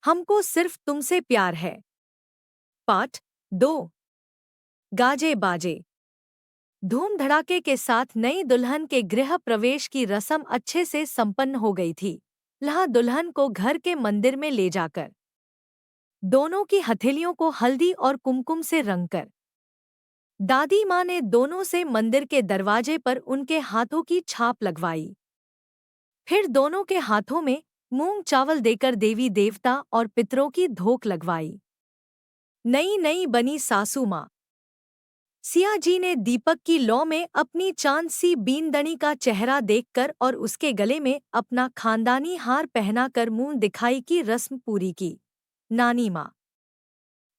हमको सिर्फ तुमसे प्यार है। पार्ट 2। गाजे बाजे। धूम धड़ाके के साथ नई दुल्हन के गृह प्रवेश की रस्म अच्छे से संपन्न हो गई थी। लहा दुल्हन को घर के मंदिर में ले जाकर दोनों की हथेलियों को हल्दी और कुमकुम से रंगकर दादी माँ ने दोनों से मंदिर के दरवाजे पर उनके हाथों की छाप लगवाई। फिर दोनों के हाथों में मूंग चावल देकर देवी देवता और पितरों की धोक लगवाई। नई नई बनी सासू माँ सिया जी ने दीपक की लौ में अपनी चांद सी बींदनी का चेहरा देखकर और उसके गले में अपना खानदानी हार पहनाकर मुंह दिखाई की रस्म पूरी की। नानी माँ,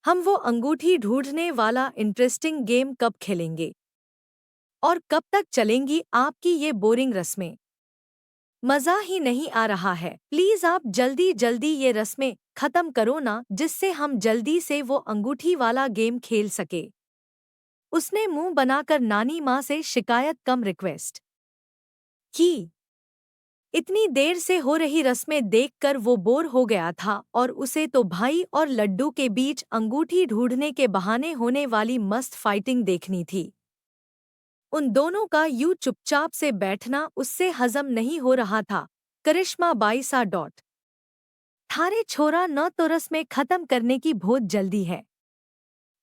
हम वो अंगूठी ढूंढने वाला इंटरेस्टिंग गेम कब खेलेंगे और कब तक चलेंगी आपकी ये बोरिंग रस्में? मजा ही नहीं आ रहा है। प्लीज आप जल्दी जल्दी ये रस्में खत्म करो ना, जिससे हम जल्दी से वो अंगूठी वाला गेम खेल सके। उसने मुंह बनाकर नानी माँ से शिकायत कम रिक्वेस्ट की। इतनी देर से हो रही रस्में देखकर वो बोर हो गया था और उसे तो भाई और लड्डू के बीच अंगूठी ढूंढने के बहाने होने वाली मस्त फाइटिंग देखनी थी। उन दोनों का यूं चुपचाप से बैठना उससे हजम नहीं हो रहा था। करिश्मा बाई सा डॉट थारे छोरा न तो रस्में खत्म करने की बहुत जल्दी है।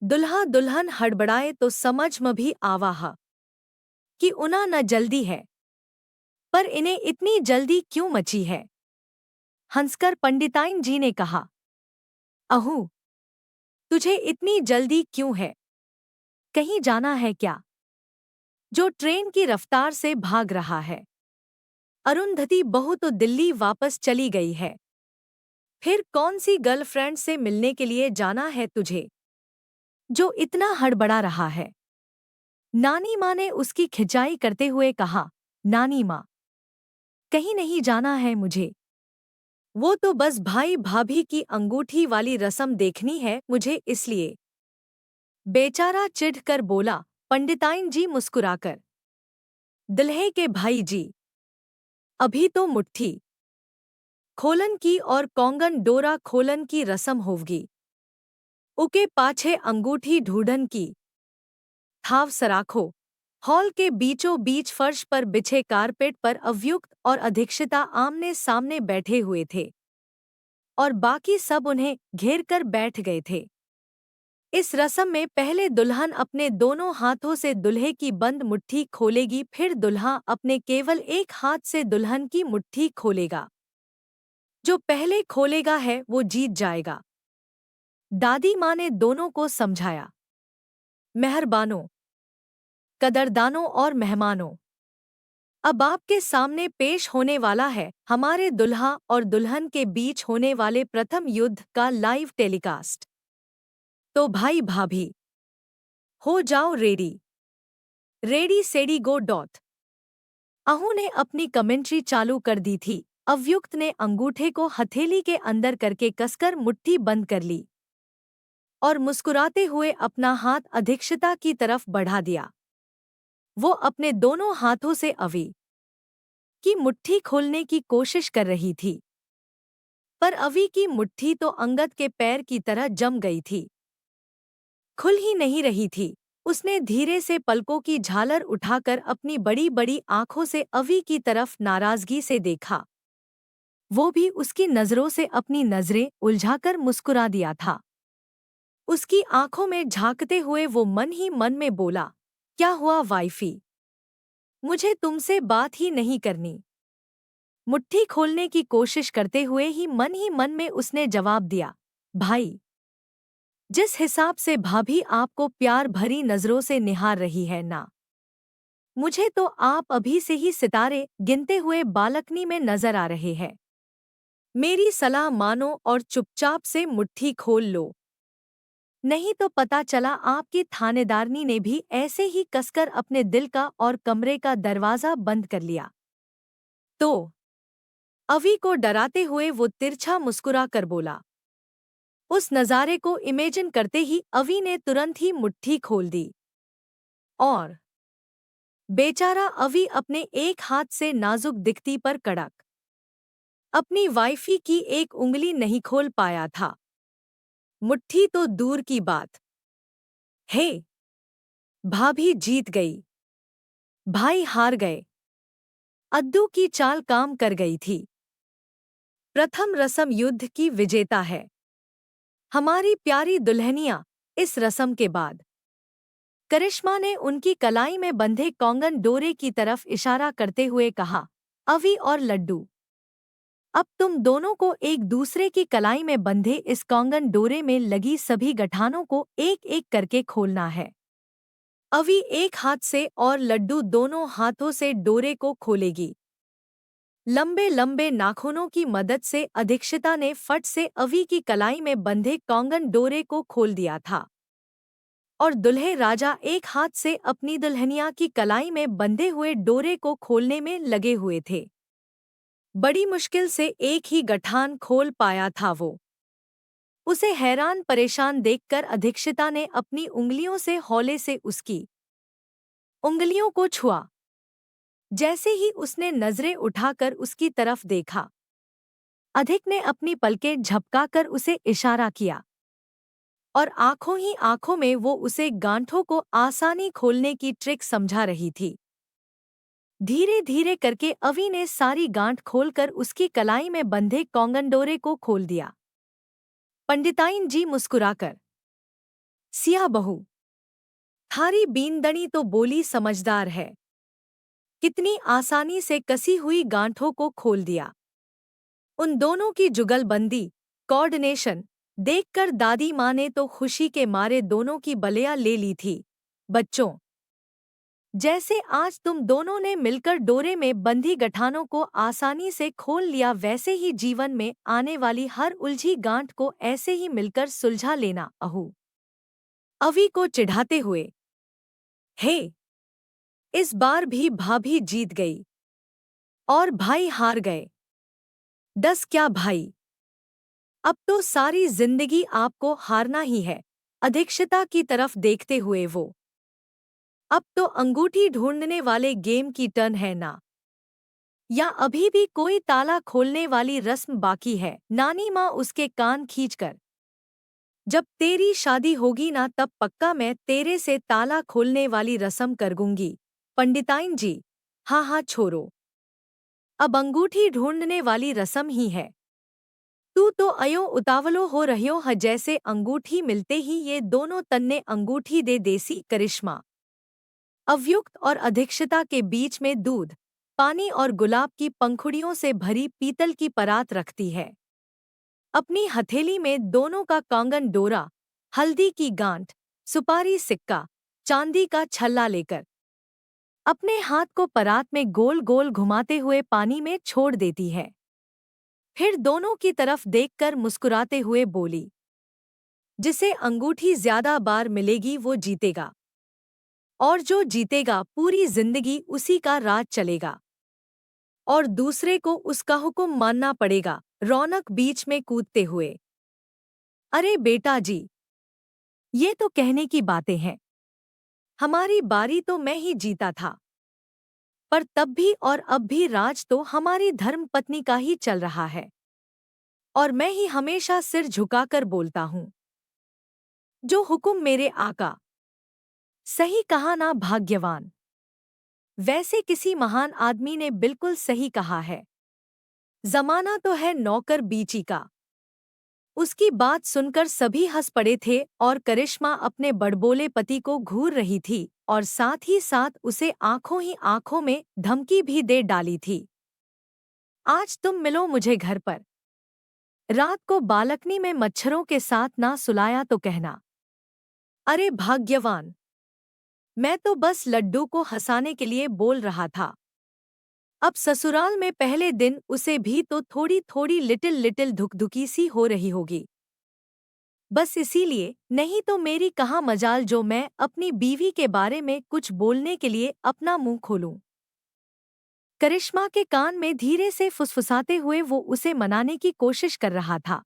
दुल्हा दुल्हन हड़बड़ाए तो समझ में भी आवाहा कि उना न जल्दी है, पर इन्हें इतनी जल्दी क्यों मची है? हंसकर पंडिताइन जी ने कहा, अहू, तुझे इतनी जल्दी क्यों है? कहीं जाना है क्या जो ट्रेन की रफ्तार से भाग रहा है? अरुंधति बहू तो दिल्ली वापस चली गई है। फिर कौन सी गर्लफ्रेंड से मिलने के लिए जाना है तुझे जो इतना हड़बड़ा रहा है? नानी माँ ने उसकी खिंचाई करते हुए कहा, नानी माँ, कहीं नहीं जाना है मुझे। वो तो बस भाई भाभी की अंगूठी वाली रस्म देखनी है मुझे, इसलिए। बेचारा चिढ़ कर बोला पंडिताइन जी मुस्कुराकर, दुल्हे के भाई जी, अभी तो मुट्ठी खोलन की और कोंगन डोरा खोलन की रस्म होवगी, उके पाछे अंगूठी ढूंढन की। थाव सराखो। हॉल के बीचों बीच फर्श पर बिछे कारपेट पर अव्युक्त और अधीक्षिता आमने सामने बैठे हुए थे और बाकी सब उन्हें घेर कर बैठ गए थे। इस रस्म में पहले दुल्हन अपने दोनों हाथों से दुल्हे की बंद मुट्ठी खोलेगी, फिर दुल्हा अपने केवल एक हाथ से दुल्हन की मुट्ठी खोलेगा। जो पहले खोलेगा है वो जीत जाएगा। दादी माँ ने दोनों को समझाया। मेहरबानों, कदरदानों और मेहमानों, अब आपके सामने पेश होने वाला है हमारे दुल्हा और दुल्हन के बीच होने वाले प्रथम युद्ध का लाइव टेलीकास्ट। तो भाई भाभी, हो जाओ रेडी। Ready सेडी go dot. अहू ने अपनी कमेंट्री चालू कर दी थी। अव्युक्त ने अंगूठे को हथेली के अंदर करके कसकर मुट्ठी बंद कर ली और मुस्कुराते हुए अपना हाथ अधीक्षिता की तरफ बढ़ा दिया। वो अपने दोनों हाथों से अवी की मुट्ठी खोलने की कोशिश कर रही थी, पर अवी की मुट्ठी तो अंगद के पैर की तरह जम गई थी, खुल ही नहीं रही थी। उसने धीरे से पलकों की झालर उठाकर अपनी बड़ी बड़ी आंखों से अवी की तरफ नाराजगी से देखा। वो भी उसकी नजरों से अपनी नजरें उलझाकर मुस्कुरा दिया था। उसकी आंखों में झांकते हुए वो मन ही मन में बोला, क्या हुआ वाइफी, मुझे तुमसे बात ही नहीं करनी? मुट्ठी खोलने की कोशिश करते हुए ही मन में उसने जवाब दिया, भाई, जिस हिसाब से भाभी आपको प्यार भरी नजरों से निहार रही है ना, मुझे तो आप अभी से ही सितारे गिनते हुए बालकनी में नजर आ रहे हैं। मेरी सलाह मानो और चुपचाप से मुट्ठी खोल लो, नहीं तो पता चला आपकी थानेदारनी ने भी ऐसे ही कसकर अपने दिल का और कमरे का दरवाजा बंद कर लिया तो। अवी को डराते हुए वो तिरछा मुस्कुरा कर बोला। उस नज़ारे को इमेजिन करते ही अवी ने तुरंत ही मुट्ठी खोल दी और बेचारा अवी अपने एक हाथ से नाजुक दिखती पर कड़क अपनी वाइफी की एक उंगली नहीं खोल पाया था। मुट्ठी तो दूर की बात। हे, भाभी जीत गई, भाई हार गए। अद्दू की चाल काम कर गई थी। प्रथम रसम युद्ध की विजेता है हमारी प्यारी दुल्हनिया। इस रसम के बाद करिश्मा ने उनकी कलाई में बंधे कौंगन डोरे की तरफ इशारा करते हुए कहा, अवी और लड्डू, अब तुम दोनों को एक दूसरे की कलाई में बंधे इस कौंगन डोरे में लगी सभी गठानों को एक एक करके खोलना है। अवी एक हाथ से और लड्डू दोनों हाथों से डोरे को खोलेगी। लंबे लंबे नाखूनों की मदद से अधीक्षिता ने फट से अवी की कलाई में बंधे कौंगन डोरे को खोल दिया था और दुल्हे राजा एक हाथ से अपनी दुल्हनिया की कलाई में बंधे हुए डोरे को खोलने में लगे हुए थे। बड़ी मुश्किल से एक ही गठान खोल पाया था वो। उसे हैरान परेशान देखकर अधीक्षिता ने अपनी उंगलियों से हौले से उसकी उंगलियों को छुआ। जैसे ही उसने नजरें उठाकर उसकी तरफ देखा, अधिक ने अपनी पलकें झपकाकर उसे इशारा किया और आंखों ही आंखों में वो उसे गांठों को आसानी खोलने की ट्रिक समझा रही थी। धीरे धीरे करके अवी ने सारी गांठ खोलकर उसकी कलाई में बंधे कौंगन डोरे को खोल दिया। पंडिताइन जी मुस्कुराकर, सिया बहू, थारी बीनदणी तो बोली समझदार है, कितनी आसानी से कसी हुई गांठों को खोल दिया। उन दोनों की जुगलबंदी, कोऑर्डिनेशन देखकर दादी माँ ने तो खुशी के मारे दोनों की बलिया ले ली थी। बच्चों, जैसे आज तुम दोनों ने मिलकर डोरे में बंधी गठानों को आसानी से खोल लिया, वैसे ही जीवन में आने वाली हर उलझी गांठ को ऐसे ही मिलकर सुलझा लेना। अहू अवी को चिढ़ाते हुए, हे, इस बार भी भाभी जीत गई और भाई हार गए। डस क्या भाई, अब तो सारी जिंदगी आपको हारना ही है। अधीक्षिता की तरफ देखते हुए वो, अब तो अंगूठी ढूंढने वाले गेम की टर्न है ना, या अभी भी कोई ताला खोलने वाली रस्म बाकी है? नानी माँ उसके कान खींचकर, जब तेरी शादी होगी ना तब पक्का मैं तेरे से ताला खोलने वाली रस्म करगूंगी। पंडिताइन जी, हाँ हाँ छोरो, अब अंगूठी ढूंढने वाली रस्म ही है। तू तो अयो उतावलो हो रह्यो ह, जैसे अंगूठी मिलते ही ये दोनों तन्ने अंगूठी दे देसी। करिश्मा अवयुक्त और अधीक्षिता के बीच में दूध, पानी और गुलाब की पंखुड़ियों से भरी पीतल की परात रखती है। अपनी हथेली में दोनों का कांगन डोरा, हल्दी की गांठ, सुपारी सिक्का, चांदी का छल्ला लेकर अपने हाथ को परात में गोल गोल घुमाते हुए पानी में छोड़ देती है। फिर दोनों की तरफ देखकर मुस्कुराते हुए बोली, जिसे अंगूठी ज्यादा बार मिलेगी वो जीतेगा, और जो जीतेगा पूरी जिंदगी उसी का राज चलेगा और दूसरे को उसका हुक्म मानना पड़ेगा। रौनक बीच में कूदते हुए, अरे बेटा जी, ये तो कहने की बातें हैं। हमारी बारी तो मैं ही जीता था, पर तब भी और अब भी राज तो हमारी धर्मपत्नी का ही चल रहा है और मैं ही हमेशा सिर झुकाकर बोलता हूँ, जो हुक्म मेरे आका। सही कहा ना भाग्यवान? वैसे किसी महान आदमी ने बिल्कुल सही कहा है, जमाना तो है नौकर बीची का। उसकी बात सुनकर सभी हंस पड़े थे और करिश्मा अपने बड़बोले पति को घूर रही थी और साथ ही साथ उसे आंखों ही आंखों में धमकी भी दे डाली थी, आज तुम मिलो मुझे घर पर, रात को बालकनी में मच्छरों के साथ ना सुलाया तो कहना। अरे भाग्यवान, मैं तो बस लड्डू को हंसाने के लिए बोल रहा था। अब ससुराल में पहले दिन उसे भी तो थोड़ी थोड़ी लिटिल लिटिल धुकधुकी सी हो रही होगी, बस इसीलिए, नहीं तो मेरी कहाँ मजाल जो मैं अपनी बीवी के बारे में कुछ बोलने के लिए अपना मुंह खोलूं। करिश्मा के कान में धीरे से फुसफुसाते हुए वो उसे मनाने की कोशिश कर रहा था।